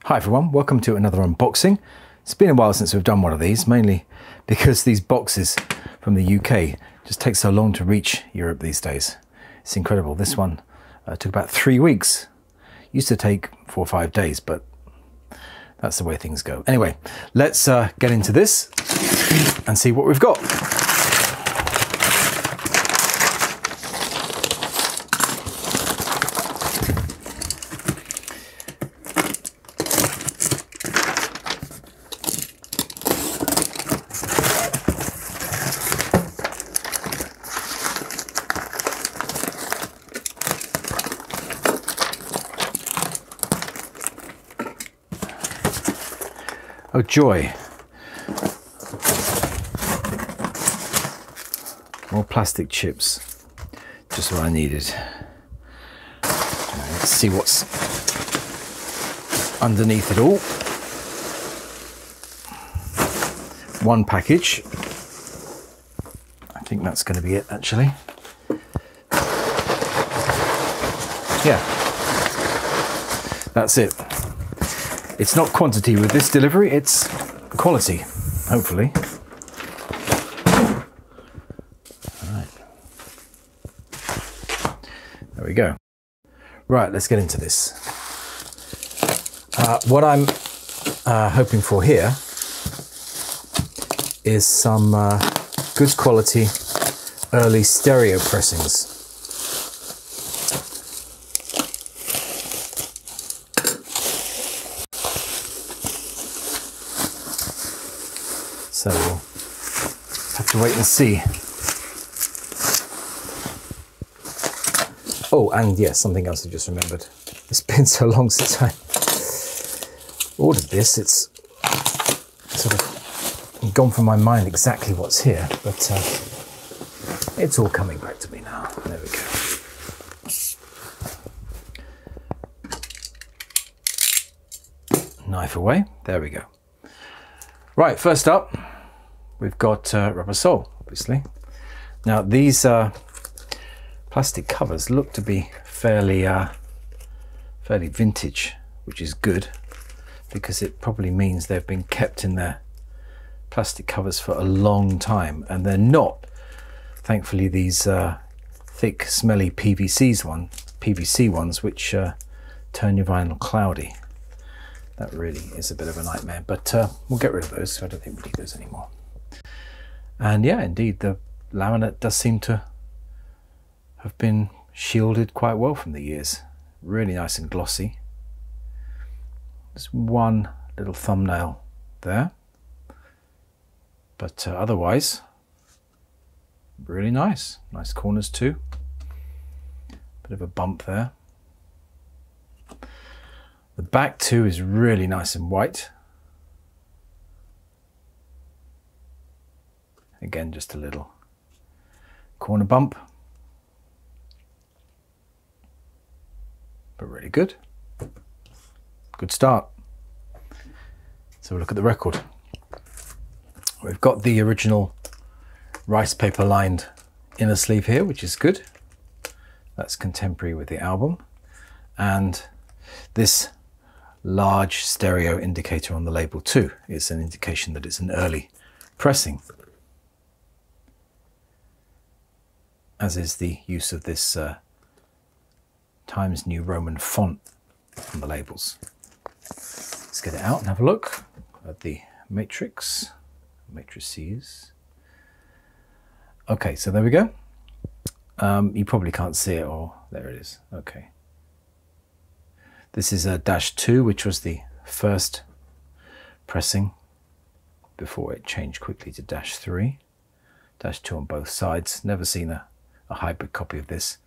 Hi everyone, welcome to another unboxing. It's been a while since we've done one of these, mainly because these boxes from the UK just take so long to reach Europe these days. It's incredible. This one took about 3 weeks. Used to take 4 or 5 days, but that's the way things go. Anyway, let's get into this and see what we've got. Oh joy, more plastic chips, just what I needed. Let's see what's underneath it all. One package, I think that's going to be it actually. Yeah, that's it. It's not quantity with this delivery, it's quality, hopefully. All right. There we go. Right, let's get into this. What I'm hoping for here is some good quality early stereo pressings. So we'll have to wait and see. Oh, and yes, something else I just remembered. It's been so long since I ordered this, it's sort of gone from my mind exactly what's here, but it's all coming back to me now. There we go. Knife away, there we go. Right, first up, we've got rubber sole, obviously. Now these plastic covers look to be fairly vintage, which is good because it probably means they've been kept in their plastic covers for a long time, and they're not, thankfully, these thick, smelly PVC ones, which turn your vinyl cloudy. That really is a bit of a nightmare, but we'll get rid of those, so I don't think we need those anymore. And yeah, indeed, the laminate does seem to have been shielded quite well from the years. Really nice and glossy. There's one little thumbnail there, but otherwise, really nice. Nice corners too. Bit of a bump there. The back too is really nice and white. Again, just a little corner bump, but really good. Good start. So we'll look at the record. We've got the original rice paper lined inner sleeve here, which is good. That's contemporary with the album. And this large stereo indicator on the label too is an indication that it's an early pressing, as is the use of this Times New Roman font on the labels. Let's get it out and have a look at the matrices. Okay, so there we go. You probably can't see it, or there it is. Okay. This is a -2, which was the first pressing before it changed quickly to -3. -2 on both sides. Never seen a hybrid copy of this.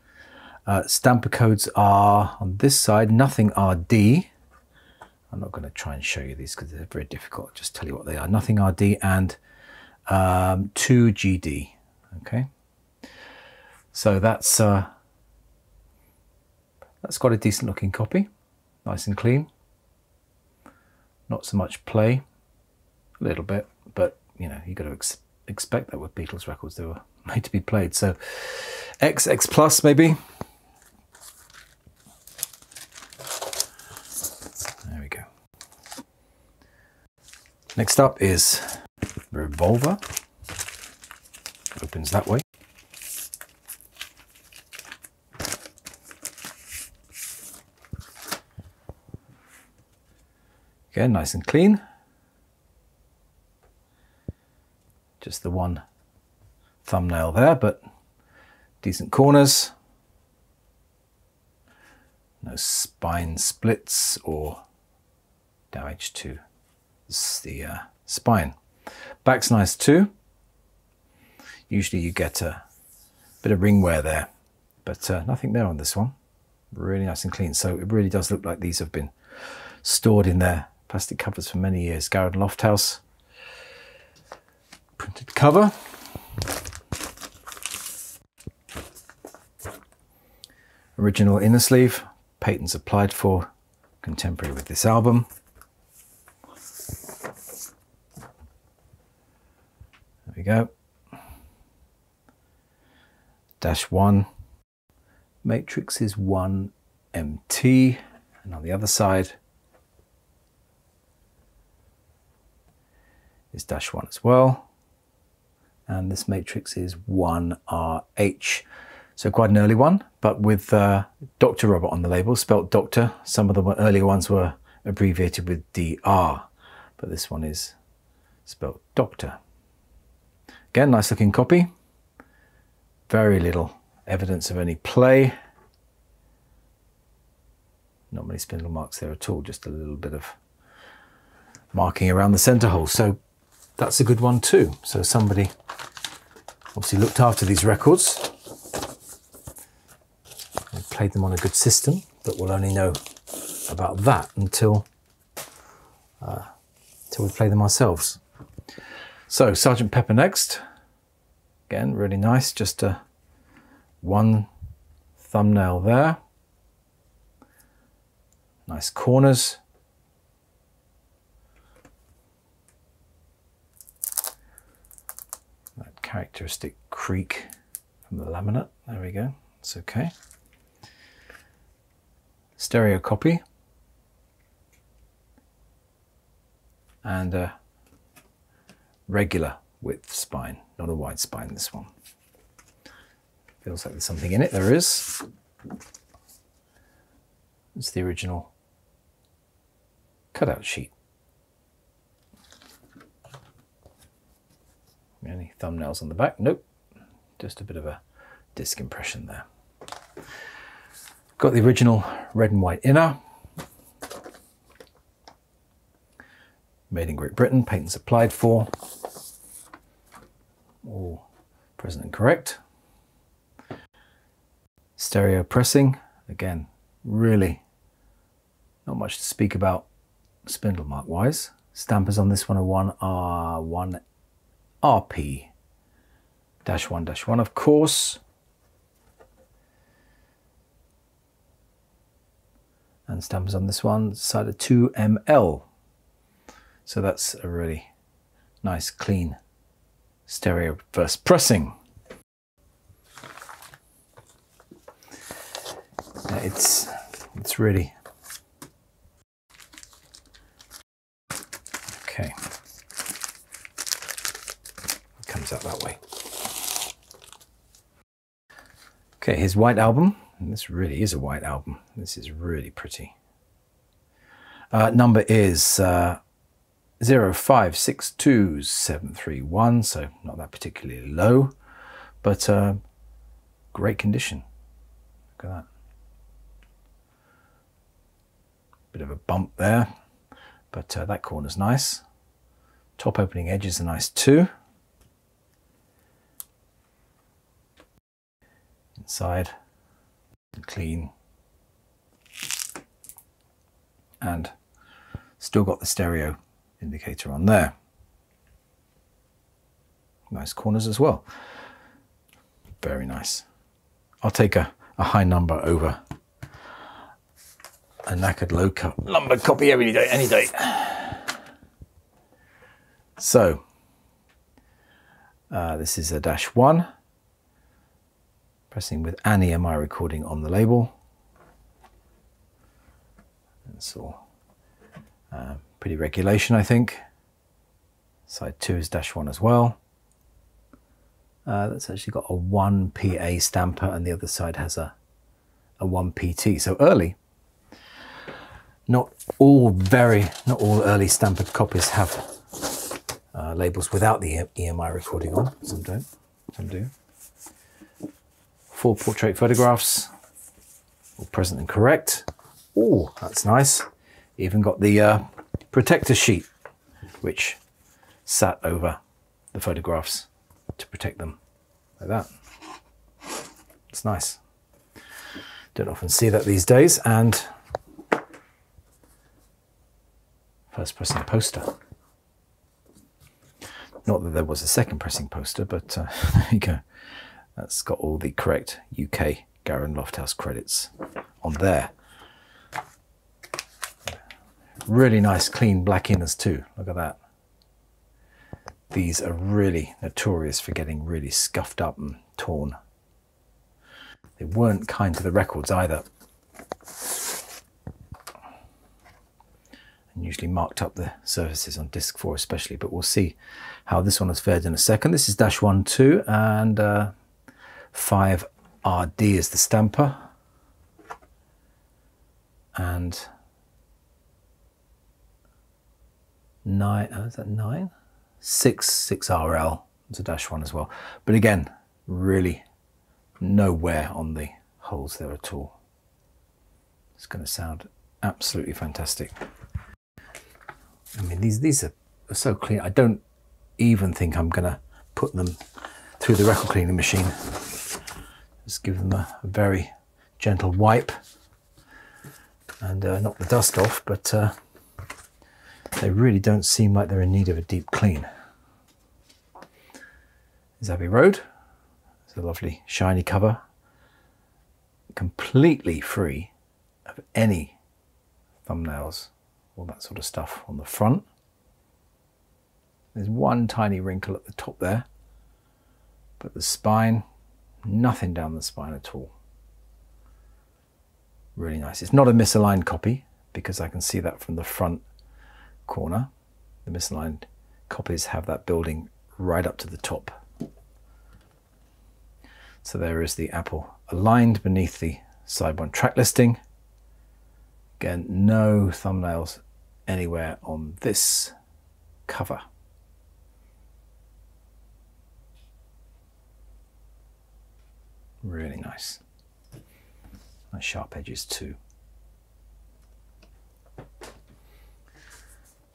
Stamper codes are on this side, nothing RD. I'm not going to try and show you these because they're very difficult. I'll just tell you what they are. Nothing RD and 2 GD. Okay. So that's got a decent looking copy. Nice and clean. Not so much play, a little bit, but you know, you've got to expect that with Beatles records. They were made to be played. So XX plus maybe. There we go. Next up is Revolver. Opens that way. Again, nice and clean. Just the one thumbnail there, but decent corners. No spine splits or damage to the spine. Back's nice too. Usually you get a bit of ring wear there, but nothing there on this one. Really nice and clean. So it really does look like these have been stored in their plastic covers for many years. Garrett Lofthouse printed cover. Original inner sleeve, patents applied for, contemporary with this album. There we go. -1. Matrix is 1MT, and on the other side is -1 as well. And this matrix is 1RH. So quite an early one, but with Dr. Robert on the label, spelt Doctor. Some of the earlier ones were abbreviated with DR, but this one is spelt Doctor. Again, nice looking copy. Very little evidence of any play. Not many spindle marks there at all, just a little bit of marking around the center hole. So that's a good one too. So somebody obviously looked after these records. We played them on a good system, but we'll only know about that until we play them ourselves. So Sgt Pepper next. Again, really nice. Just one thumbnail there. Nice corners. That characteristic creak from the laminate. There we go. It's okay. Stereo copy. And a regular width spine, not a wide spine, this one. Feels like there's something in it. There is. It's the original cutout sheet. Any thumbnails on the back? Nope. Just a bit of a disc impression there. Got the original red and white inner. Made in Great Britain, patents applied for. All present and correct. Stereo pressing, again, really not much to speak about spindle mark wise. Stampers on this one are 1R1 RP-1-1 of course. And stampers on this one side of 2ML. So that's a really nice clean stereo first pressing. It's really okay. It comes out that way. Okay, his white album. And this really is a white album. This is really pretty. Number is 0562731, so not that particularly low, but great condition. Look at that. Bit of a bump there, but that corner's nice. Top opening edges are nice too. Inside, clean. And still got the stereo indicator on there. Nice corners as well. Very nice. I'll take a high number over a knackered low number copy any day. So this is a -1. Pressing with Annie Am I Recording on the label. It's all pretty regulation, I think. Side 2 is -1 as well. That's actually got a 1PA stamper, and the other side has a 1PT. So early. Not all early stampered copies have labels without the EMI recording on. Some don't, some do. 4 portrait photographs, all present and correct. Oh, that's nice. Even got the protector sheet, which sat over the photographs to protect them like that. It's nice. Don't often see that these days. And first pressing poster. Not that there was a second pressing poster, but there you go. That's got all the correct UK Garand Lofthouse credits on there. Really nice clean black inners too. Look at that. These are really notorious for getting really scuffed up and torn. They weren't kind to the records either. And usually marked up the surfaces on disc 4 especially, but we'll see how this one has fared in a second. This is -1, 2, and 5RD is the stamper. And 9, oh, is that 9? 6RL, it's a -1 as well. But again, really no wear on the holes there at all. It's going to sound absolutely fantastic. I mean, these are so clean. I don't even think I'm going to put them through the record cleaning machine. Just give them a very gentle wipe and knock the dust off, but they really don't seem like they're in need of a deep clean. There's Abbey Road. It's a lovely shiny cover, completely free of any thumbnails, all that sort of stuff on the front. There's one tiny wrinkle at the top there, but the spine, nothing down the spine at all. Really nice. It's not a misaligned copy because I can see that from the front corner. The misaligned copies have that building right up to the top. So there is the Apple aligned beneath the side 1 track listing. Again, no thumbnails anywhere on this cover. Really nice. Nice sharp edges too.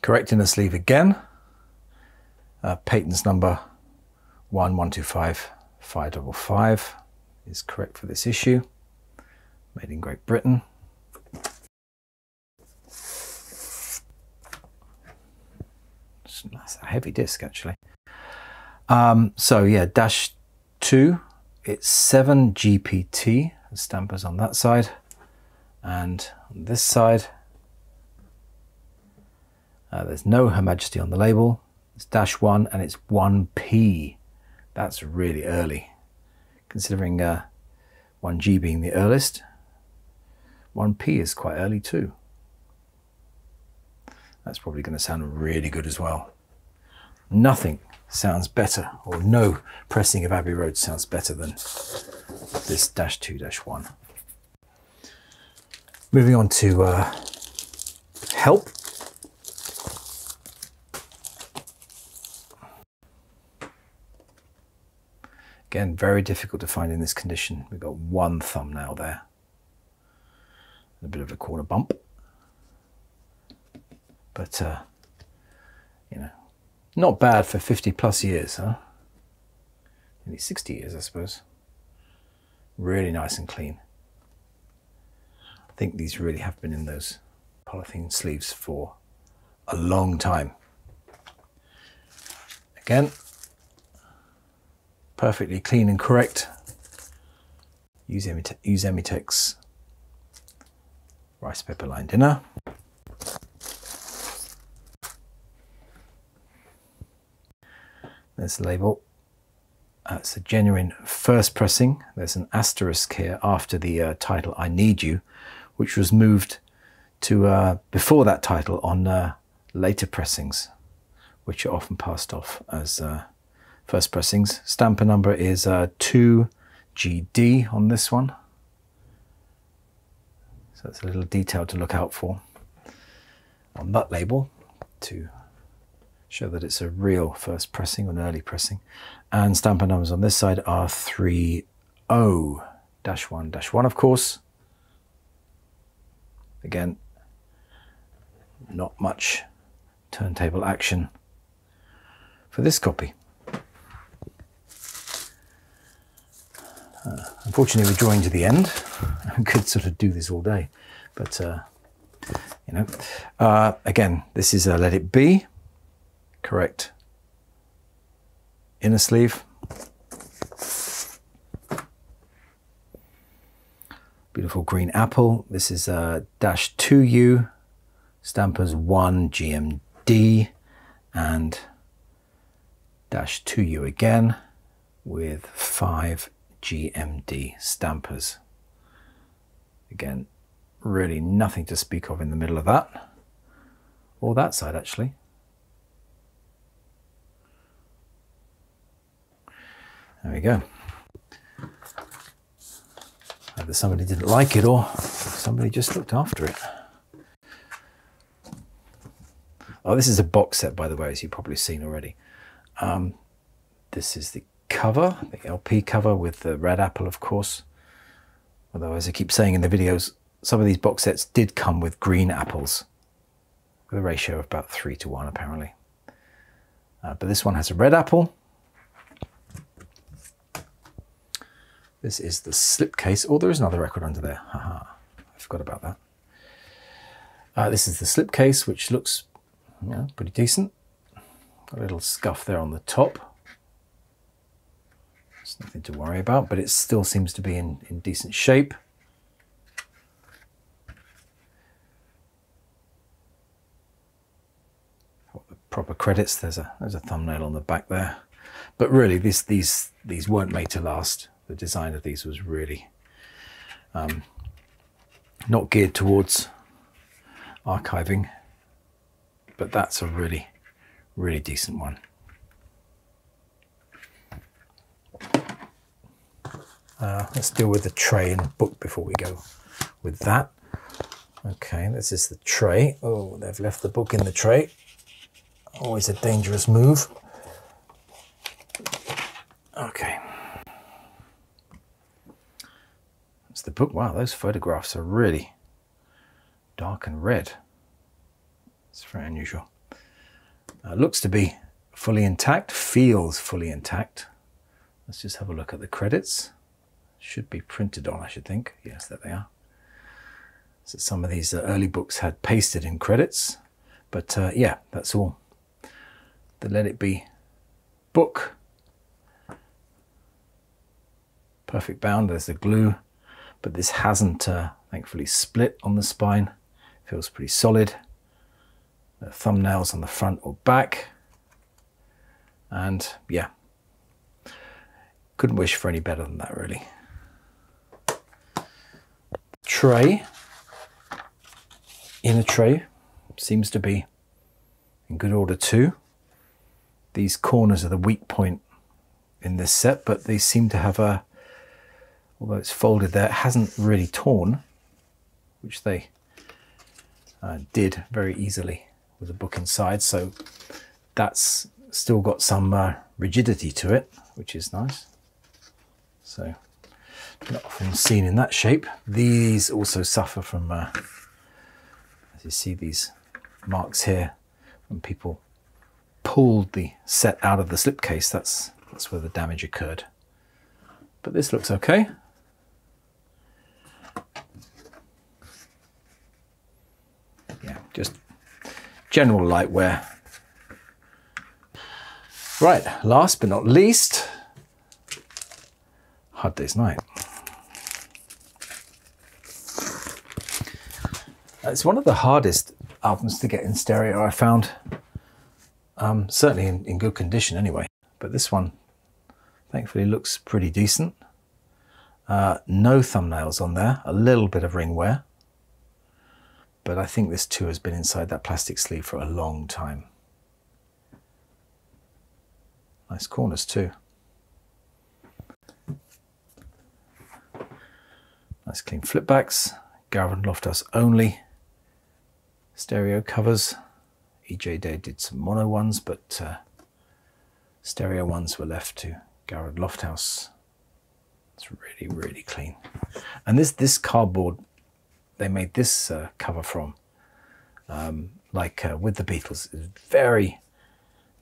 Correct inner sleeve again. Patents number 1125555 is correct for this issue. Made in Great Britain. That's a heavy disc actually. So yeah, -2. It's 7 GPT. The stampers on that side, and on this side there's no Her Majesty on the label. It's -1 and it's 1P. That's really early, considering 1G being the earliest. 1P is quite early too. That's probably going to sound really good as well. Nothing sounds better, or no pressing of Abbey Road sounds better than this -2-1. Moving on to help. Again, very difficult to find in this condition. We've got one thumbnail there. A bit of a corner bump. But, you know, not bad for 50+ years, huh? Nearly 60 years, I suppose. Really nice and clean. I think these really have been in those polythene sleeves for a long time. Again, perfectly clean and correct. Use Emitex rice paper lined inner. There's the label. It's a genuine first pressing. There's an asterisk here after the title I Need You, which was moved to before that title on later pressings, which are often passed off as first pressings. Stamper number is 2GD on this one. So that's a little detail to look out for on that label to show that it's a real first pressing or an early pressing. And stamper numbers on this side are 30-1-1, of course. Again, not much turntable action for this copy. Unfortunately, we're drawing to the end. I could sort of do this all day, but you know, again, this is a Let It Be, correct inner sleeve. Beautiful green apple. This is a -2U, stampers 1 GMD, and -2U again with 5 GMD stampers. Again, really nothing to speak of in the middle of that, or that side actually. There we go. Either somebody didn't like it or somebody just looked after it. Oh, this is a box set, by the way, as you've probably seen already. This is the cover, the LP cover with the red apple, of course. Although, as I keep saying in the videos, some of these box sets did come with green apples, with a ratio of about 3-1, apparently. But this one has a red apple. This is the slipcase. Oh, there is another record under there. Haha, I forgot about that. This is the slipcase, which looks pretty decent. Got a little scuff there on the top. It's nothing to worry about, but it still seems to be in decent shape. The proper credits. There's a thumbnail on the back there. But really, these weren't made to last. The design of these was really not geared towards archiving, but that's a really, really decent one. Let's deal with the tray and book before we go with that. Okay, this is the tray. Oh, they've left the book in the tray. Always a dangerous move. Okay. That's the book. Wow, those photographs are really dark and red. It's very unusual. Looks to be fully intact, feels fully intact. Let's just have a look at the credits. Should be printed on, I should think. Yes, there they are. So some of these early books had pasted in credits, but yeah, that's all. The Let It Be book. Perfect bound, there's the glue, but this hasn't thankfully split on the spine. Feels pretty solid. The thumbnails on the front or back. And yeah, couldn't wish for any better than that, really. Tray, inner tray, seems to be in good order too. These corners are the weak point in this set, but they seem to have a, although it's folded there, it hasn't really torn, which they did very easily with the book inside. So that's still got some rigidity to it, which is nice. So not often seen in that shape. These also suffer from, as you see, these marks here when people pulled the set out of the slipcase. That's where the damage occurred. But this looks okay. Yeah, just general light wear. Right, last but not least, Hard Day's Night. It's one of the hardest albums to get in stereo, I found. Certainly in good condition anyway. But this one, thankfully, looks pretty decent. No thumbnails on there, a little bit of ring wear. But I think this too has been inside that plastic sleeve for a long time. Nice corners too. Nice clean flip backs. Garrett Lofthouse only. Stereo covers. EJ Day did some mono ones, but stereo ones were left to Garrett Lofthouse. It's really, really clean. And this cardboard, they made this cover from, with the Beatles, is very,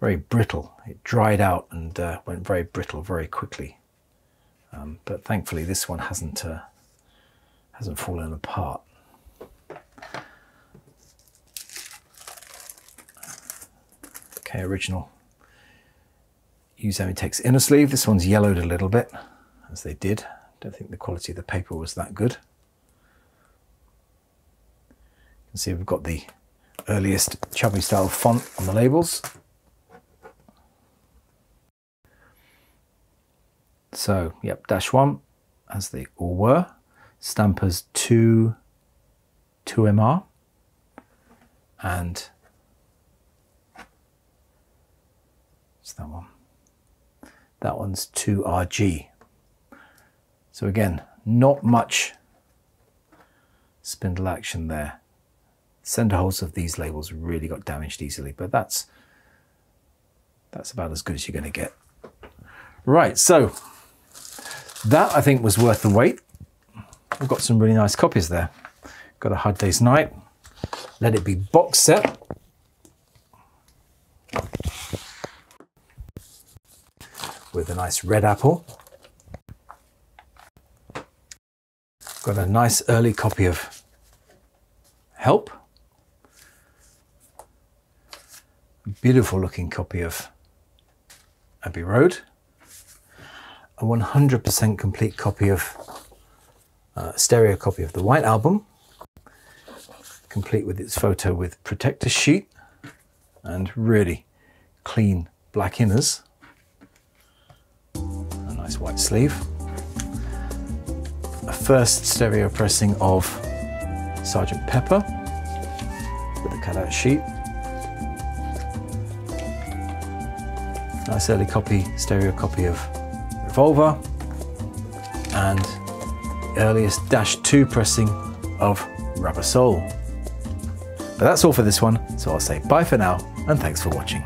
very brittle. It dried out and went very brittle very quickly. But thankfully, this one hasn't fallen apart. Okay, original Use Emitex inner sleeve. This one's yellowed a little bit, as they did. Don't think the quality of the paper was that good. You can see we've got the earliest chubby style font on the labels. So, yep, -1, as they all were. Stampers 2MR, and what's that one? That one's 2RG. So again, not much spindle action there. Center holes of these labels really got damaged easily, but that's about as good as you're going to get. Right, so that I think was worth the wait. We've got some really nice copies there. Got A Hard Day's Night, Let It Be box set. With a nice red apple. Got a nice early copy of Help. A beautiful looking copy of Abbey Road. A 100% complete copy of stereo copy of the White Album, complete with its photo with protector sheet and really clean black inners. A nice white sleeve. A first stereo pressing of Sgt Pepper with a cutout sheet. Nice early copy, stereo copy of Revolver, and earliest -2 pressing of Rubber Soul. But that's all for this one, so I'll say bye for now, and thanks for watching.